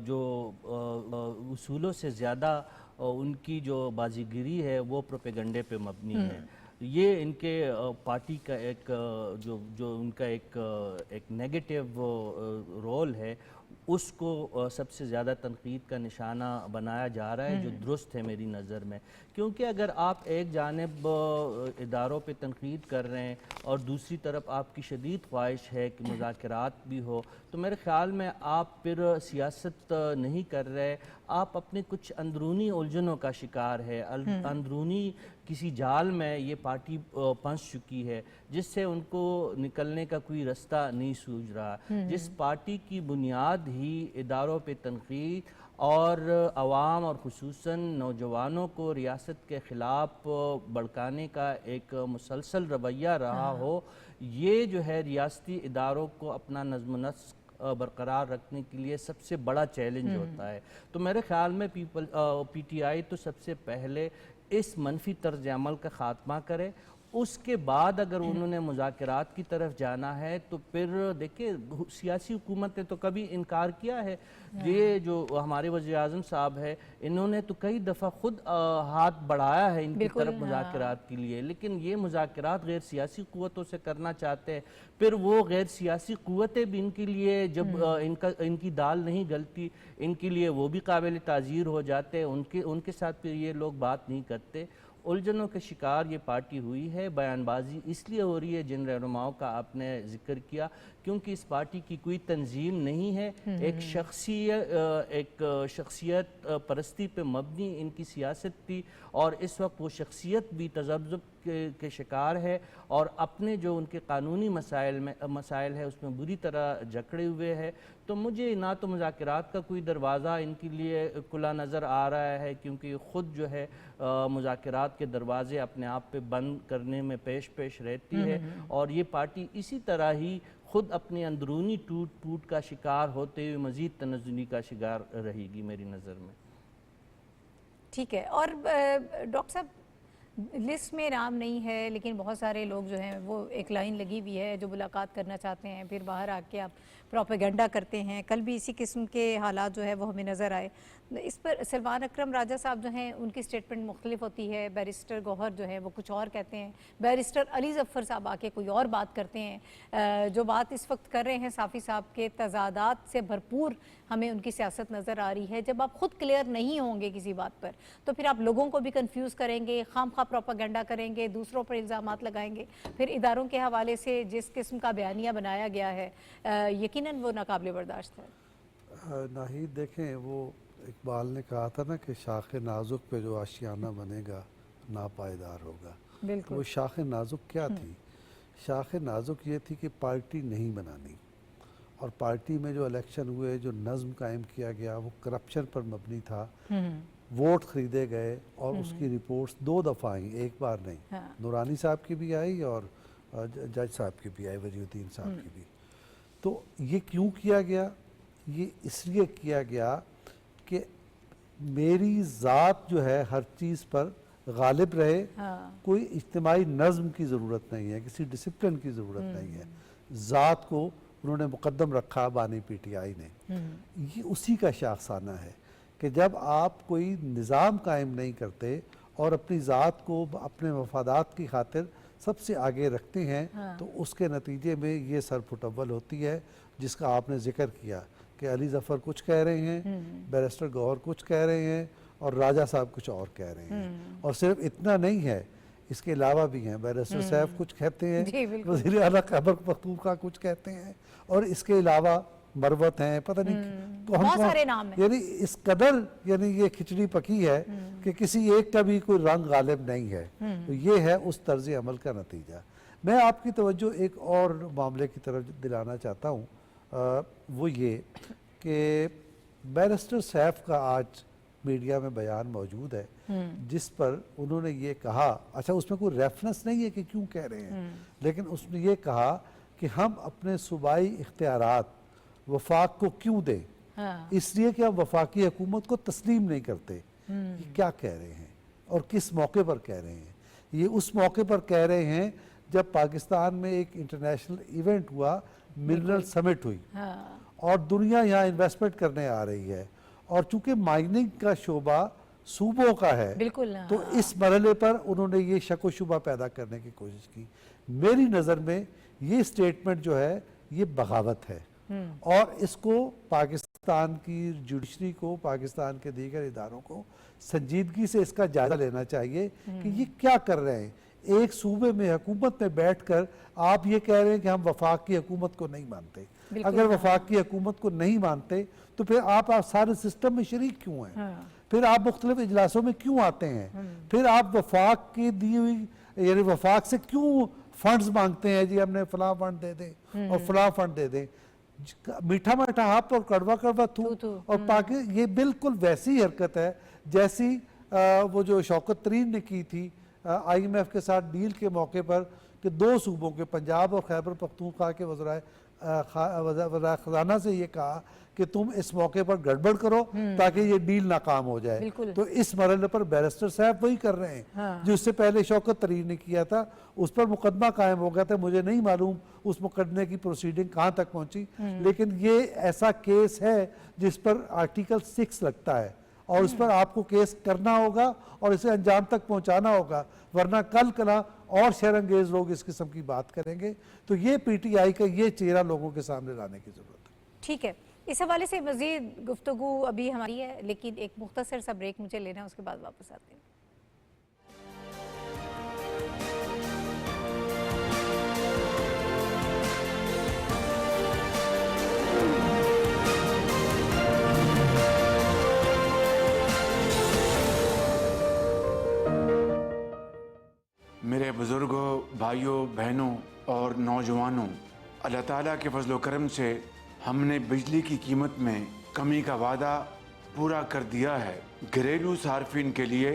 जो उसूलों से ज़्यादा उनकी जो बाजीगिरी है वो प्रोपेगंडे पे मबनी है। ये इनके पार्टी का एक जो उनका एक नेगेटिव रोल है उसको सबसे ज़्यादा तनकीद का निशाना बनाया जा रहा है, जो दुरुस्त है मेरी नज़र में। क्योंकि अगर आप एक जानिब इदारों पे तनकीद कर रहे हैं और दूसरी तरफ आपकी शदीद ख्वाहिश है कि मुज़ाकरात भी हो, तो मेरे ख़्याल में आप फिर सियासत नहीं कर रहे, आप अपने कुछ अंदरूनी उलझनों का शिकार है। अंदरूनी किसी जाल में ये पार्टी फंस चुकी है जिससे उनको निकलने का कोई रास्ता नहीं सूझ रहा। जिस पार्टी की बुनियाद ही इदारों पे तनकीद और अवाम और खुसूसन नौजवानों को रियासत के ख़िलाफ़ भड़काने का एक मुसलसल रवैया रहा हो, ये जो है रियासती इदारों को अपना नज़्म नस्क बरकरार रखने के लिए सबसे बड़ा चैलेंज होता है। तो मेरे ख़्याल में PTI तो सबसे पहले इस मनफी तर्ज अमल का ख़ात्मा करे, उसके बाद अगर उन्होंने मुज़ाकरात की तरफ जाना है तो फिर देखिए सियासी हुकूमत ने तो कभी इनकार किया है। ये जो हमारे वज़ीर आज़म साहब है इन्होंने तो कई दफ़ा खुद हाथ बढ़ाया है इनकी तरफ मुज़ाकरात के लिए, लेकिन ये मुज़ाकरात गैर सियासी क़ुव्वतों से करना चाहते हैं। फिर वो गैर सियासी क़ुव्वतें भी इनके लिए जब इनकी दाल नहीं गलती, इनके लिए वो भी काबिल ताज़ीर हो जाते हैं, उनके साथ फिर ये लोग बात नहीं करते। उलझनों के शिकार ये पार्टी हुई है। बयानबाजी इसलिए हो रही है, जिन रहनुमाओं का आपने जिक्र किया, क्योंकि इस पार्टी की कोई तंजीम नहीं है। एक शख्सियत परस्ती पे मबनी इनकी सियासत थी और इस वक्त वो शख्सियत भी तज़ब्ज़ुब के शिकार है और अपने जो उनके कानूनी मसाइल है उसमें बुरी तरह जकड़े हुए है। तो मुझे ना तो मुज़ाकरात का कोई दरवाज़ा इनके लिए खुला नज़र आ रहा है, क्योंकि ख़ुद जो है मुज़ाकरात के दरवाज़े अपने आप पे बंद करने में पेश रहती है और ये पार्टी इसी तरह ही खुद अपनी अंदरूनी टूट का शिकार होते हुए मज़ीद तनज़्ज़ुनी का शिकार रहेगी मेरी नज़र में। ठीक है। और डॉक्टर साहब, लिस्ट में नाम नहीं है लेकिन बहुत सारे लोग जो हैं वो एक लाइन लगी हुई है जो मुलाकात करना चाहते हैं, फिर बाहर आके आप प्रोपेगेंडा करते हैं। कल भी इसी किस्म के हालात जो है वो हमें नज़र आए। इस पर सलमान अकरम राजा साहब जो हैं उनकी स्टेटमेंट मुख्तलिफ होती है। बैरिस्टर गौहर जो है वो कुछ और कहते हैं, बैरिस्टर अली ज़फ़र साहब आके कोई और बात करते हैं। जो बात इस वक्त कर रहे हैं साफ़ी साहब के तज़ादात से भरपूर हमें उनकी सियासत नज़र आ रही है। जब आप ख़ुद क्लियर नहीं होंगे किसी बात पर तो फिर आप लोगों को भी कन्फ्यूज़ करेंगे, खामखा प्रोपेगेंडा करेंगे, दूसरों पर इल्ज़ामात लगाएंगे। फिर इदारों के हवाले से जिस किस्म का बयानिया बनाया गया है यकीनन वो नाकाबिल बर्दाश्त है। नाहिद, देखें वो इकबाल ने कहा था ना कि शाख नाजुक पे जो आशियाना बनेगा नापायदार होगा। तो वो शाख नाजुक क्या थी? शाख नाजुक ये थी कि पार्टी नहीं बनानी, और पार्टी में जो इलेक्शन हुए, जो नज़्म कायम किया गया वो करप्शन पर मबनी था। वोट ख़रीदे गए और उसकी रिपोर्ट्स 2 दफ़ा आई, एक बार नहीं। नूरानी साहब की भी आई और जज साहब की भी आई, वजीउद्दीन साहब की भी। तो ये क्यों किया गया? ये इसलिए किया गया कि मेरी ज़ात जो है हर चीज़ पर गालिब रहे। कोई इज्तिमाई नज़्म की ज़रूरत नहीं है, किसी डिसिप्लिन की ज़रूरत नहीं है। ज़ात को उन्होंने मुकद्दम रखा बानी PTI ने। ये उसी का शाखसाना है कि जब आप कोई निज़ाम कायम नहीं करते और अपनी ज़ात को अपने मफादात की खातिर सबसे आगे रखते हैं तो उसके नतीजे में ये सरफुटअव्वल होती है, जिसका आपने जिक्र किया कि अली ज़फ़र कुछ कह रहे हैं, बैरिस्टर गौहर कुछ कह रहे हैं और राजा साहब कुछ और कह रहे हैं। और सिर्फ इतना नहीं है, इसके अलावा भी हैं, बैरिस्टर साहब कुछ कहते हैं, वज़ीर आला खैबर पख्तूनख्वा कुछ कहते हैं, और इसके अलावा मरवत हैं, पता नहीं बहुत सारे नाम हैं। यानी इस कदर यानी ये खिचड़ी पकी है कि किसी एक का भी कोई रंग गालिब नहीं है। तो ये है उस तर्ज अमल का नतीजा। मैं आपकी तवज्जो एक और मामले की तरफ दिलाना चाहता हूँ, वो ये कि बैरिस्टर सैफ का आज मीडिया में बयान मौजूद है जिस पर उन्होंने ये कहा, अच्छा उसमें कोई रेफरेंस नहीं है कि क्यों कह रहे हैं, लेकिन उसने ये कहा कि हम अपने सूबाई इख्तियारात वफाक को क्यों दें, इसलिए कि हम वफाकी हुकूमत को तस्लीम नहीं करते। ये क्या कह रहे हैं और किस मौके पर कह रहे हैं? ये उस मौके पर कह रहे हैं जब पाकिस्तान में एक इंटरनेशनल इवेंट हुआ, मिनरल समिट हुई और दुनिया यहाँ इन्वेस्टमेंट करने आ रही है, और चूंकि माइनिंग का शोबा सूबों का है, बिल्कुल तो इस मरहले पर उन्होंने ये शक व शुबा पैदा करने की कोशिश की। मेरी नज़र में ये स्टेटमेंट जो है ये बगावत है, और इसको पाकिस्तान की जुडिशरी को, पाकिस्तान के दीगर इदारों को संजीदगी से इसका जायजा लेना चाहिए कि ये क्या कर रहे हैं। एक सूबे में हुकूमत में बैठकर आप ये कह रहे हैं कि हम वफाक की हुकूमत को नहीं मानते। अगर वफाक की हुकूमत को नहीं मानते तो फिर आप सारे सिस्टम में शरीक क्यों हैं? फिर आप मुख्तलिफ इजलासों में क्यों आते हैं? फिर आप वफाक की दी हुई यानी वफाक से क्यों फंड्स मांगते हैं, जी हमने फलां फंड दे दें और फलां फंड दे दें। मीठा मीठा हाथ और कड़वा कड़वा थू। और पाकि ये बिल्कुल वैसी हरकत है जैसी वो जो शौकत तरीन ने की थी IMF के साथ डील के मौके पर कि दो सूबों के पंजाब और खैबर पख्तूनख्वा के वज़राए ख़जाना से ये कहा कि तुम इस मौके पर गड़बड़ करो ताकि ये डील नाकाम हो जाए। तो इस मरहले पर बैरिस्टर साहब वही कर रहे हैं जो इससे पहले शौकत तरीन ने किया था। उस पर मुकदमा कायम हो गया था, मुझे नहीं मालूम उस मुकदमे की प्रोसीडिंग कहाँ तक पहुंची, लेकिन ये ऐसा केस है जिस पर आर्टिकल 6 लगता है और उस पर आपको केस करना होगा और इसे अंजाम तक पहुंचाना होगा, वरना कल कला और शरअंगेज लोग इस किस्म की बात करेंगे। तो ये PTI का ये चेहरा लोगों के सामने लाने की जरूरत है। ठीक है, इस हवाले से मज़ीद गुफ्तगू अभी हमारी है, लेकिन एक मुख्तसर सा ब्रेक मुझे लेना है, उसके बाद वापस आते हैं। मेरे बुज़ुर्गों, भाइयों, बहनों और नौजवानों, अल्लाह ताला के फजल करम से हमने बिजली की कीमत में कमी का वादा पूरा कर दिया है। घरेलू सार्फिन के लिए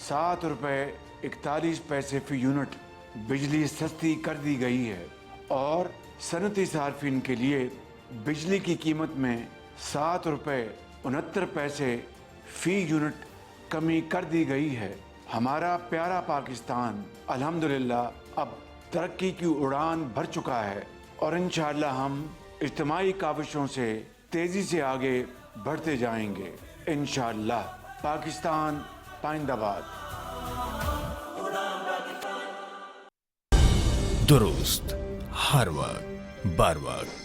7 रुपये 41 पैसे फ़ी यूनिट बिजली सस्ती कर दी गई है और सनती सार्फिन के लिए बिजली की कीमत में 7 रुपये 69 पैसे फ़ी यूनिट कमी कर दी गई है। हमारा प्यारा पाकिस्तान अल्हम्दुलिल्लाह अब तरक्की की उड़ान भर चुका है और इंशाअल्लाह हम इज्तिमाई काविशों से तेज़ी से आगे बढ़ते जाएंगे। इंशाअल्लाह। पाकिस्तान पाइंदाबाद। दुरुस्त हर वक्त बर वक्त।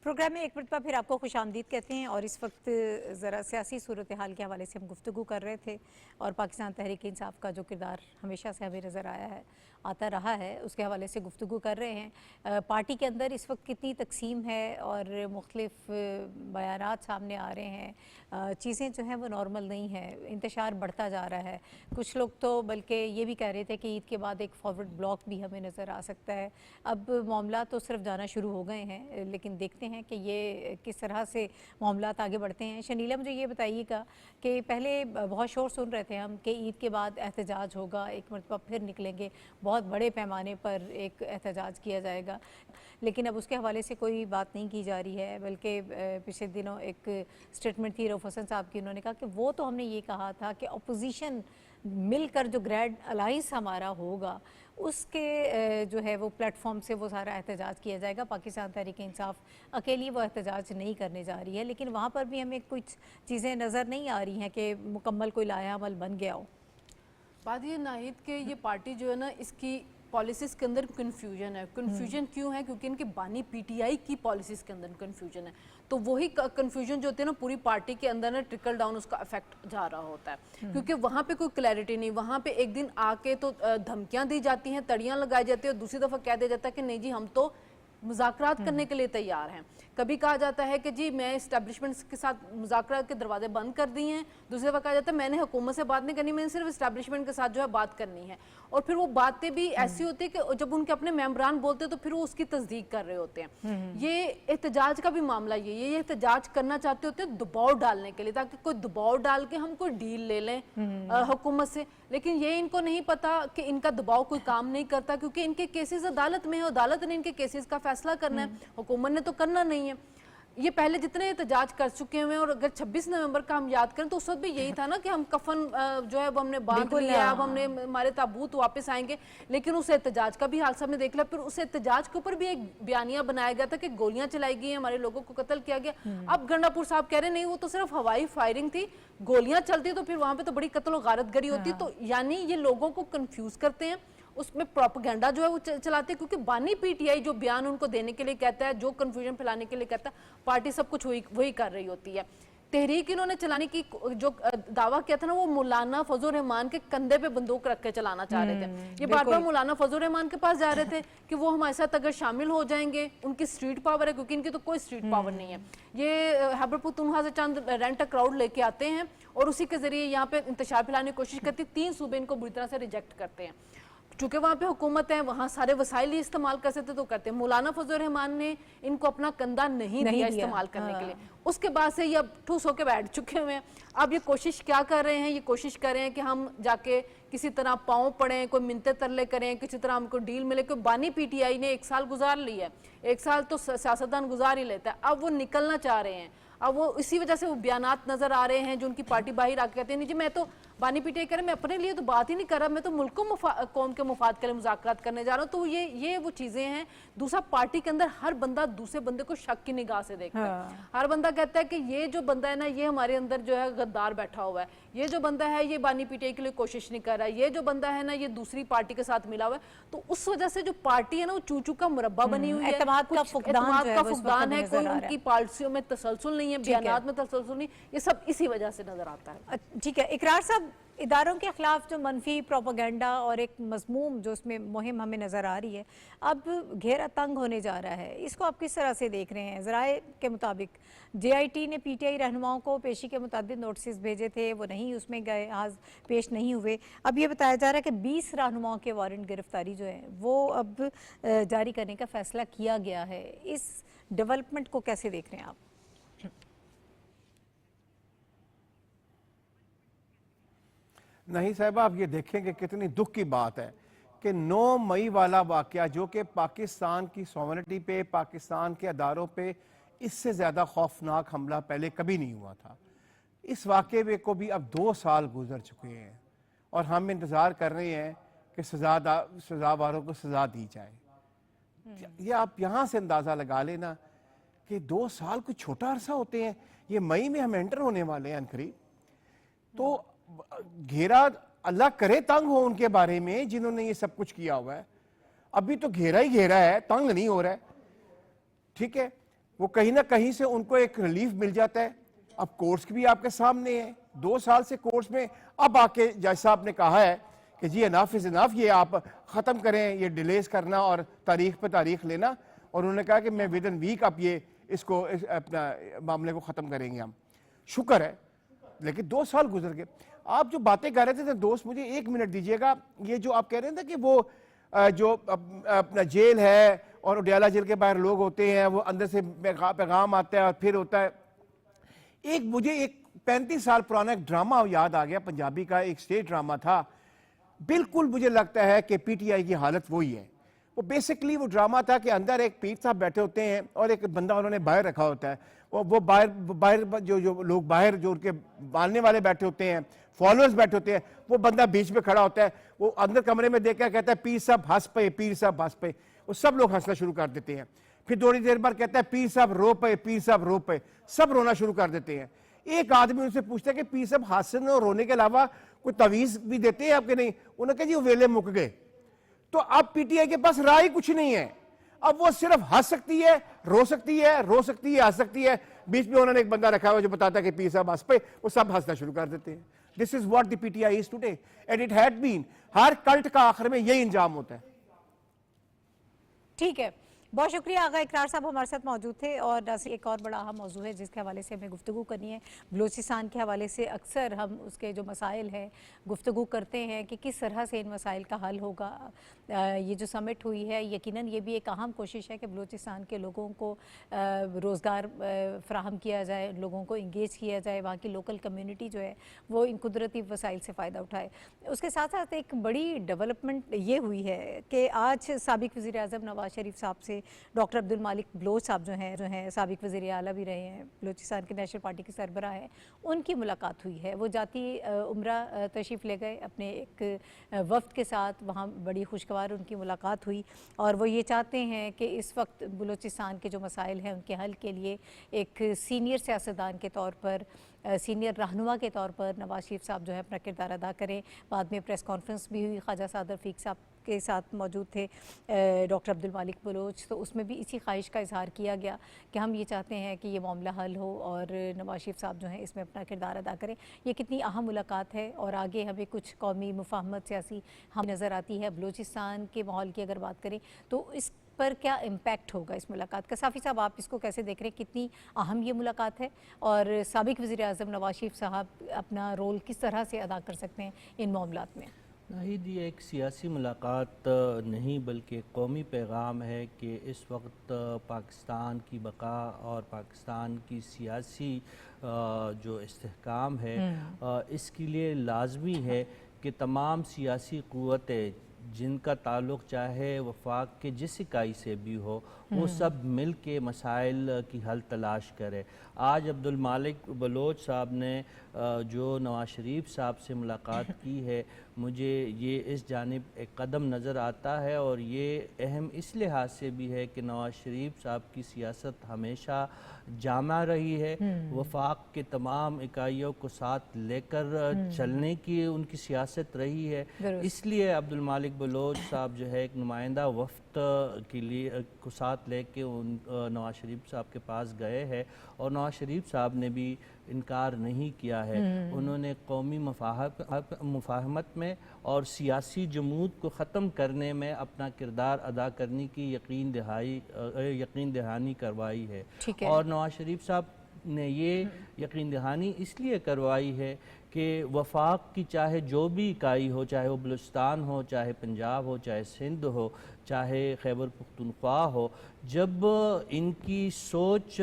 प्रोग्राम में एक मरतबा फिर आपको खुशामदीद कहते हैं और इस वक्त ज़रा सियासी सूरत हाल के हवाले से हम गुफ्तगू कर रहे थे और पाकिस्तान तहरीक इंसाफ का जो किरदार हमेशा से हमें नज़र आया है, आता रहा है, उसके हवाले से गुफ्तगू कर रहे हैं। पार्टी के अंदर इस वक्त कितनी तकसीम है और मुख्तलिफ बयानात सामने आ रहे हैं, चीज़ें जो हैं वो नॉर्मल नहीं है, इंतशार बढ़ता जा रहा है। कुछ लोग तो बल्कि ये भी कह रहे थे कि ईद के बाद एक फॉरवर्ड ब्लॉक भी हमें नज़र आ सकता है। अब मामला तो सिर्फ जाना शुरू हो गए हैं, लेकिन देखते हैं हैं कि ये किस तरह से मामलात आगे बढ़ते हैं। शनीला, मुझे ये बताइएगा कि पहले बहुत शोर सुन रहे थे हम कि ईद के बाद एहतजाज होगा, एक मरतबा फिर निकलेंगे, बहुत बड़े पैमाने पर एक एहतजाज किया जाएगा, लेकिन अब उसके हवाले से कोई बात नहीं की जा रही है। बल्कि पिछले दिनों एक स्टेटमेंट थी रऊफ हसन साहब की, उन्होंने कहा कि वो तो हमने ये कहा था कि अपोजिशन मिलकर जो ग्रैंड अलाइंस हमारा होगा उसके जो है वो प्लेटफॉर्म से वो सारा एहतजाज किया जाएगा। पाकिस्तान तहरीक इंसाफ अकेली वो एहतजाज नहीं करने जा रही है, लेकिन वहाँ पर भी हमें कुछ चीज़ें नज़र नहीं आ रही हैं कि मुकम्मल कोई लाया अमल बन गया हो। बात ये नाहिद के ये पार्टी जो है ना, इसकी पॉलिसीज़ के अंदर कन्फ्यूजन है। कन्फ्यूजन क्यों है? क्योंकि इनके बानी पीटीआई की पॉलिसीज़ के अंदर कन्फ्यूजन है। तो वही कन्फ्यूजन जो होती है ना, पूरी पार्टी के अंदर ना ट्रिकल डाउन उसका इफेक्ट जा रहा होता है, क्योंकि वहाँ पे कोई क्लैरिटी नहीं। वहाँ पे एक दिन आके तो धमकियाँ दी जाती हैं, तड़ियाँ लगाई जाती है, और दूसरी दफ़ा कह दिया जाता है कि नहीं जी हम तो मुज़ाकरात करने के लिए तैयार हैं। कभी कहा जाता है कि जी मैं इस्टेब्लिशमेंट के साथ मुज़ाकरात के दरवाजे बंद कर दिए हैं, दूसरी दफ़ा कहा जाता है मैंने हुकूमत से बात नहीं करनी, मैंने सिर्फ इस्टेब्लिशमेंट के साथ जो है बात करनी है। और फिर वो बातें भी ऐसी होती है कि जब उनके अपने मेंबरान बोलते हैं तो फिर वो उसकी तस्दीक कर रहे होते हैं। ये एहतजाज का भी मामला ये एहतजाज करना चाहते होते हैं दबाव डालने के लिए, ताकि कोई दबाव डाल के हम कोई डील ले लें हुकूमत से। लेकिन ये इनको नहीं पता कि इनका दबाव कोई काम नहीं करता, क्योंकि इनके केसेस अदालत में है, अदालत ने इनके केसेस का फैसला करना है, हुकूमत ने तो करना नहीं है। ये पहले जितने एहतजाज कर चुके हैं, और अगर 26 नवंबर का हम याद करें तो उस वक्त भी यही था ना कि हम कफन जो है वो हमने बांध लिया, अब हमने हमारे ताबूत वापस आएंगे। लेकिन उस एहतजाज का भी हाल सबने देख लिया। फिर उस एहतजाज के ऊपर भी एक बयानिया बनाया गया था कि गोलियां चलाई गई हैं, हमारे लोगों को कत्ल किया गया। अब गंडापुर साहब कह रहे नहीं वो तो सिर्फ हवाई फायरिंग थी, गोलियां चलती तो फिर वहां पे तो बड़ी कत्ल और गारतगरी होती। तो यानी ये लोगों को कंफ्यूज करते हैं, उसमें प्रोपेगेंडा जो है वो चलाते हैं, क्योंकि बानी पीटीआई जो बयान उनको देने के लिए कहता है, जो कंफ्यूजन फैलाने के लिए कहता है, पार्टी सब कुछ वही कर रही होती है। तहरीक इन्होंने चलाने की जो दावा किया था ना, वो मौलाना फजल रहमान के कंधे पे बंदूक रख के चलाना चाह रहे थे। ये बार बार मौलाना फजल रहमान के पास जा रहे थे कि वो हमारे साथ अगर शामिल हो जाएंगे, उनकी स्ट्रीट पावर है, क्योंकि इनकी तो कोई स्ट्रीट पावर नहीं है। ये हैबर पख्तूनख्वा से चंद रेंट क्राउड लेके आते हैं और उसी के जरिए यहाँ पे इंतशार फैलाने की कोशिश करती। 3 सूबे इनको बुरी तरह से रिजेक्ट करते हैं, चूंकि वहाँ पे हुकूमत है, वहाँ सारे वसाइल इस्तेमाल कर सकते तो करते हैं। मौलाना फजल रहमान ने इनको अपना कंधा नहीं दिया इस्तेमाल करने के लिए। उसके बाद से ये अब ठूस होकर बैठ चुके हुए हैं। अब ये कोशिश क्या कर रहे हैं? ये कोशिश कर रहे हैं कि हम जाके किसी तरह पाँव पड़ें, कोई मिन्नतें तरले करें, किसी तरह हमको डील मिले। कोई बानी पीटीआई ने 1 साल गुजार लिया है, 1 साल तो सियासतदान गुजार ही लेता है। अब वो निकलना चाह रहे हैं, अब वो इसी वजह से वो बयानात नजर आ रहे हैं जो उनकी पार्टी बाहर आके कहते हैं नहीं जी मैं तो बानी पीटे करें, मैं अपने लिए तो बात ही नहीं कर रहा, मैं तो मुल्क को कौम के मुफाद के लिए मुज़ाकरात करने जा रहा हूँ। तो ये वो चीज़ें हैं। दूसरा, पार्टी के अंदर हर बंदा दूसरे बंदे को शक की निगाह से देखता है। हर बंदा कहता है कि ये जो बंदा है ना, ये हमारे अंदर जो है गद्दार बैठा हुआ है, ये जो बंदा है ये बानी पीटे के लिए कोशिश नहीं कर रहा है, ये जो बंदा है ना ये दूसरी पार्टी के साथ मिला हुआ है। तो उस वजह से जो पार्टी है ना वो चूचू का मुरब्बा बनी हुई है, एतमाद का फुकदान है, कोई उनकी पॉलिसियों में तसलसल नहीं है, बयानात में तसलसल नहीं, ये सब इसी वजह से नजर आता है। ठीक है इकरार साहब, इदारों के खिलाफ जो मनफी प्रोपेगेंडा और एक मजमूम जो उसमें मुहिम हमें नज़र आ रही है, अब घेरा तंग होने जा रहा है, इसको आप किस तरह से देख रहे हैं? ज़राए के मुताबिक JIT ने PTI रहनुमाओं को पेशी के मुताबिक नोटिस भेजे थे, वो नहीं उसमें गए, आज पेश नहीं हुए। अब ये बताया जा रहा है कि 20 रहनुमाओं के वारंट गिरफ्तारी जो है वो अब जारी करने का फैसला किया गया है। इस डेवलपमेंट को कैसे देख रहे हैं आप? नहीं साहब, आप ये देखें कि कितनी दुख की बात है कि 9 मई वाला वाक़या जो कि पाकिस्तान की सॉवरेनिटी पे, पाकिस्तान के अदारों पे इससे ज़्यादा खौफनाक हमला पहले कभी नहीं हुआ था। इस वाक़े को भी अब 2 साल गुजर चुके हैं और हम इंतज़ार कर रहे हैं कि सज़ावारों को सज़ा दी जाए। ये आप यहाँ से अंदाज़ा लगा लेना कि 2 साल कुछ छोटा अरसा होते हैं। ये मई में हम एंटर होने वाले हैं अनकरीब। तो घेरा अल्लाह करे तंग हो उनके बारे में जिन्होंने ये सब कुछ किया हुआ है। अभी तो घेरा ही घेरा है, तंग नहीं हो रहा है। ठीक है, वो कहीं ना कहीं से उनको एक रिलीफ मिल जाता है। अब कोर्ट्स भी आपके सामने है, 2 साल से कोर्ट्स में अब आके जज साहब ने कहा है कि जी इनफ इज इनफ, ये आप ख़त्म करें, ये डिलेस करना और तारीख पे तारीख लेना। और उन्होंने कहा कि मैं विद इन वीक आप ये इसको अपना मामले को ख़त्म करेंगे हम। शुक्र है, लेकिन 2 साल गुजर गए। आप जो बातें कर रहे थे तो दोस्त, मुझे 1 मिनट दीजिएगा। ये जो आप कह रहे थे कि वो जो अपना जेल है और उडियाला जेल के बाहर लोग होते हैं, वो अंदर से पैगाम आता है और फिर होता है। एक मुझे एक 35 साल पुराना एक ड्रामा याद आ गया, पंजाबी का एक स्टेज ड्रामा था। बिल्कुल मुझे लगता है कि पीटीआई की हालत वही है। वो बेसिकली वो ड्रामा था कि अंदर एक पीर साहब बैठे होते हैं और एक बंदा उन्होंने बाहर रखा होता है। वो बाहर जो लोग बाहर जो उनके मानने वाले बैठे होते हैं, फॉलोअर्स बैठे होते हैं, वो बंदा बीच में खड़ा होता है। वो अंदर कमरे में देख कर कहता है पीर साहब हंस पे, पीर साहब हंस पे। वो सब लोग हंसना शुरू कर देते हैं। फिर थोड़ी देर बाद कहता है पीर साहब रो पे, पीर साहब रो पे। सब रोना शुरू कर देते हैं। एक आदमी उनसे पूछता है कि पीर साहब हंसने और रोने के अलावा कोई तवीज भी देते हैं आपके? नहीं। उन्होंने कहा जी वो वेले मुक गए। तो अब पीटीआई के पास राय कुछ नहीं है। अब वो सिर्फ हंस सकती है, रो सकती है, रो सकती है, हंस सकती है। बीच में उन्होंने एक बंदा रखा हुआ जो बताता है कि पीर साहब हंस पे, वो सब हंसना शुरू कर देते हैं। This is what the PTI is today and it had been. हर कल्ट का आखिर में यही इंजाम होता है। ठीक है, बहुत शुक्रिया। आगा इकरार साहब हमारे साथ मौजूद थे। और एक और बड़ा अहम मौजू है जिसके हवाले से हमें गुफ्तगू करनी है। बलूचिस्तान के हवाले से अक्सर हम उसके जो मसाइल हैं गुफ्तगू करते हैं कि किस तरह से इन मसाइल का हल होगा। ये जो समिट हुई है यकीनन ये भी एक अहम कोशिश है कि बलूचिस्तान के लोगों को रोज़गार फ़राहम किया जाए, लोगों को इंगेज किया जाए, वहाँ की लोकल कम्यूनिटी जो है वो इन कुदरती वसाइल से फ़ायदा उठाए। उसके साथ साथ एक बड़ी डेवलपमेंट ये हुई है कि आज साबिक़ वज़ीर-ए-आज़म नवाज़ शरीफ साहब से डॉक्टर अब्दुल मालिक बलोच साहब जो हैं साबिक़ वज़ीर आला भी रहे हैं, बलूचिस्तान की नेशनल पार्टी के सरबराह हैं, उनकी मुलाकात हुई है। वो जाती उम्रा तशरीफ़ ले गए अपने एक वफ़द के साथ, वहाँ बड़ी खुशगवार उनकी मुलाकात हुई। और वो ये चाहते हैं कि इस वक्त बलूचिस्तान के जो मसाइल हैं उनके हल के लिए एक सीनियर सियासतदान के तौर पर, सीनियर रहनुमा के तौर पर नवाज़ शरीफ साहब जो है अपना किरदार अदा करें। बाद में प्रेस कॉन्फ्रेंस भी हुई, ख्वाजा सादर फ़ीक साहब के साथ मौजूद थे डॉक्टर अब्दुल मालिक बलोच, तो उसमें भी इसी ख्वाहिश का इजहार किया गया कि हम ये चाहते हैं कि ये मामला हल हो और नवाज़ शरीफ साहब जो हैं इसमें अपना किरदार अदा करें। ये कितनी अहम मुलाकात है और आगे हमें कुछ कौमी मुफाहमत सियासी हम नज़र आती है। बलूचिस्तान के माहौल की अगर बात करें तो इस पर क्या इम्पैक्ट होगा इस मुलाकात का? साफ़ी साहब आप इसको कैसे देख रहे हैं, कितनी अहम ये मुलाकात है और साबिक़ वज़ीर-ए-आज़म नवाज़ शरीफ साहब अपना रोल किस तरह से अदा कर सकते हैं इन मामलात में? नाहिद, ये एक सियासी मुलाकात नहीं बल्कि एक कौमी पैगाम है कि इस वक्त पाकिस्तान की बका और पाकिस्तान की सियासी जो इस्तेहकाम है इसके लिए लाजमी है कि तमाम सियासी क़ुव्वतें जिनका ताल्लुक़ चाहे वफाक के जिस इकाई से भी हो वो सब मिल के मसाइल की हल तलाश करे। आज अब्दुल मालिक बलोच साहब ने जो नवाज़ शरीफ साहब से मुलाकात की है, मुझे ये इस जानिब एक कदम नज़र आता है और ये अहम इस लिहाज से भी है कि नवाज़ शरीफ साहब की सियासत हमेशा जामा रही है। वफाक के तमाम इकाइयों को साथ लेकर चलने की उनकी सियासत रही है। इसलिए अब्दुल मालिक बलोच साहब जो है एक नुमाइंदा वफ़द के लिए को साथ लेके उन नवाज़ शरीफ साहब के पास गए हैं और नवाज़ शरीफ साहब ने भी इनकार नहीं किया है। उन्होंने कौमी मुफाहमत में और सियासी जमूद को ख़त्म करने में अपना किरदार अदा करने की यकीन दहानी करवाई है। और नवाज़ शरीफ साहब ने ये यकीन दहानी इसलिए करवाई है कि वफाक की चाहे जो भी इकाई हो, चाहे वो बलूचिस्तान हो, चाहे पंजाब हो, चाहे सिंध हो, चाहे खैबर पख्तूनख्वा हो, जब इनकी सोच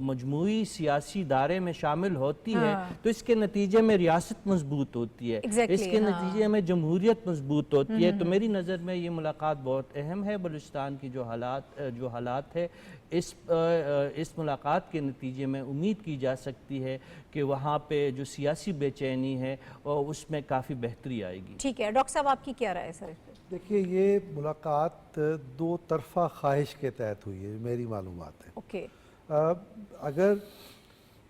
मजमूई सियासी दायरे में शामिल होती है तो इसके नतीजे में रियासत मजबूत होती है, इसके नतीजे में जमहूरियत मजबूत होती है। तो मेरी नज़र में ये मुलाकात बहुत अहम है। बलूचिस्तान की जो हालात है इस मुलाकात के नतीजे में उम्मीद की जा सकती है कि वहाँ पे जो सियासी बेचैनी है उसमें काफ़ी बेहतरी आएगी। ठीक है, डॉक्टर साहब आपकी क्या राय है सर? देखिए, ये मुलाकात दो तरफ़ा ख्वाहिश के तहत हुई है, मेरी मालूमात है। ओके। अगर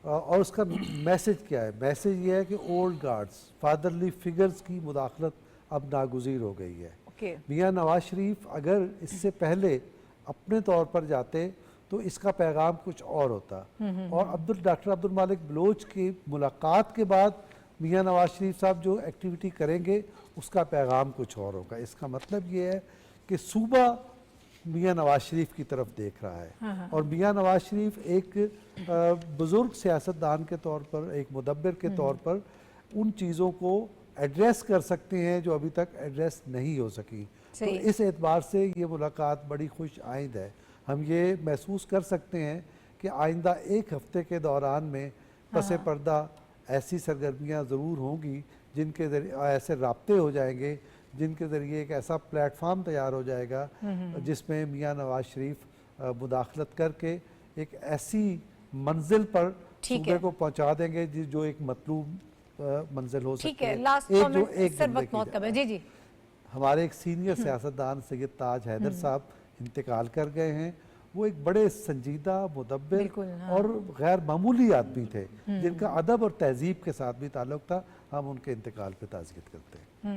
और उसका मैसेज क्या है? मैसेज ये है कि ओल्ड गार्ड्स, फादरली फिगर्स की मुदाखलत अब नागुज़ीर हो गई है। ओके। मियाँ नवाज शरीफ अगर इससे पहले अपने तौर पर जाते तो इसका पैगाम कुछ और होता। और डॉक्टर अब्दुल मालिक बलोच की मुलाकात के बाद मियाँ नवाज शरीफ साहब जो एक्टिविटी करेंगे उसका पैगाम कुछ और होगा। इसका मतलब ये है कि सूबा मियाँ नवाज शरीफ की तरफ देख रहा है और मियाँ नवाज शरीफ एक बुज़ुर्ग सियासतदान के तौर पर, एक मुदब्बिर के तौर पर उन चीज़ों को एड्रेस कर सकते हैं जो अभी तक एड्रेस नहीं हो सकी। तो इस एतबार से ये मुलाकात बड़ी खुश आइंद है। हम ये महसूस कर सकते हैं कि आइंदा एक हफ्ते के दौरान में पसे पर्दा ऐसी सरगर्मियाँ ज़रूर होंगी जिनके ज़रिए ऐसे राब्ते हो जाएंगे जिनके ज़रिए एक ऐसा प्लेटफार्म तैयार हो जाएगा जिसमें मियाँ नवाज शरीफ मुदाखलत करके एक ऐसी मंजिल पर सूबे को पहुंचा देंगे जो एक मतलूब मंजिल हो सकती है। लास्ट कमेंट सर, वक्त बहुत कम है। जी जी। हमारे एक सीनियर सियासतदान सैयद ताज हैदर साहब इंतकाल कर गए हैं। वो एक बड़े संजीदा, मुदब्बिर और गैर मामूली आदमी थे जिनका अदब और तहजीब के साथ भी ताल्लुक था। हम उनके इंतकाल पे ताज़ियत करते हैं।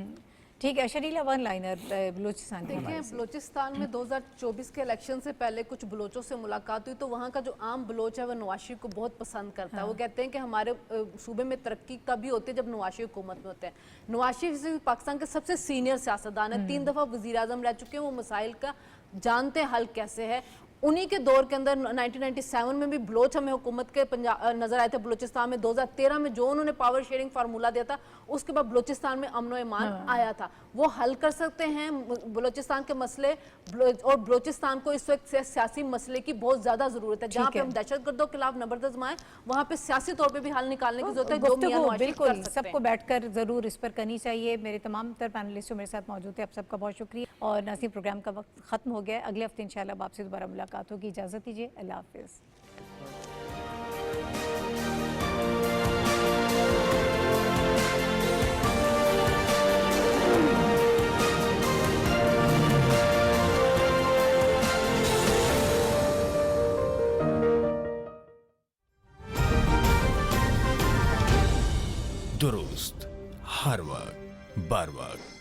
ठीक है, शरीला वन लाइनर बलूचिस्तान के देखिए, बलूचिस्तान में 2024 के इलेक्शन से पहले कुछ बलोचों से मुलाकात हुई तो वहाँ का जो आम बलोच है वो नवाज शरीफ को बहुत पसंद करता है। वो कहते हैं कि हमारे सूबे में तरक्की तभी होती है जब नवाज शरीफ हुकूमत में होते हैं। नवाज शरीफ पाकिस्तान के सबसे सीनियर सियासतदान है, 3 दफ़ा वज़ीर आज़म रह चुके हैं, वो मसाइल का जानते हल कैसे है। उन्हीं के दौर के अंदर 1997 में भी बलोच हमें हुकूमत के नजर आए थे बलूचिस्तान में। 2013 में जो उन्होंने पावर शेयरिंग फार्मूला दिया था उसके बाद बलूचिस्तान में अमन व ईमान आया था। वो हल कर सकते हैं बलूचिस्तान के मसले और बलूचिस्तान को इस वक्त सियासी मसले की बहुत ज्यादा जरूरत है। जहाँ पे हम दहशतगर्दों के खिलाफ नंबर आजमाएं वहाँ पे सियासी तौर पे भी हल निकालने की जरूरत है। जो मियां नवाज शरीफ कर सकते हैं। सबको बैठकर जरूर इस पर करनी चाहिए। मेरे तमाम तर पैनलिस्ट जो मेरे साथ मौजूद थे, आप सबका बहुत शुक्रिया। और नाज़रीन, प्रोग्राम का वक्त खत्म हो गया। अगले हफ्ते इंशाल्लाह आपसे दोबारा मुलाकात होगी। इजाजत दीजिए, अल्लाह हाफिज़। दुरुस्त हर वक्त बार वक्त।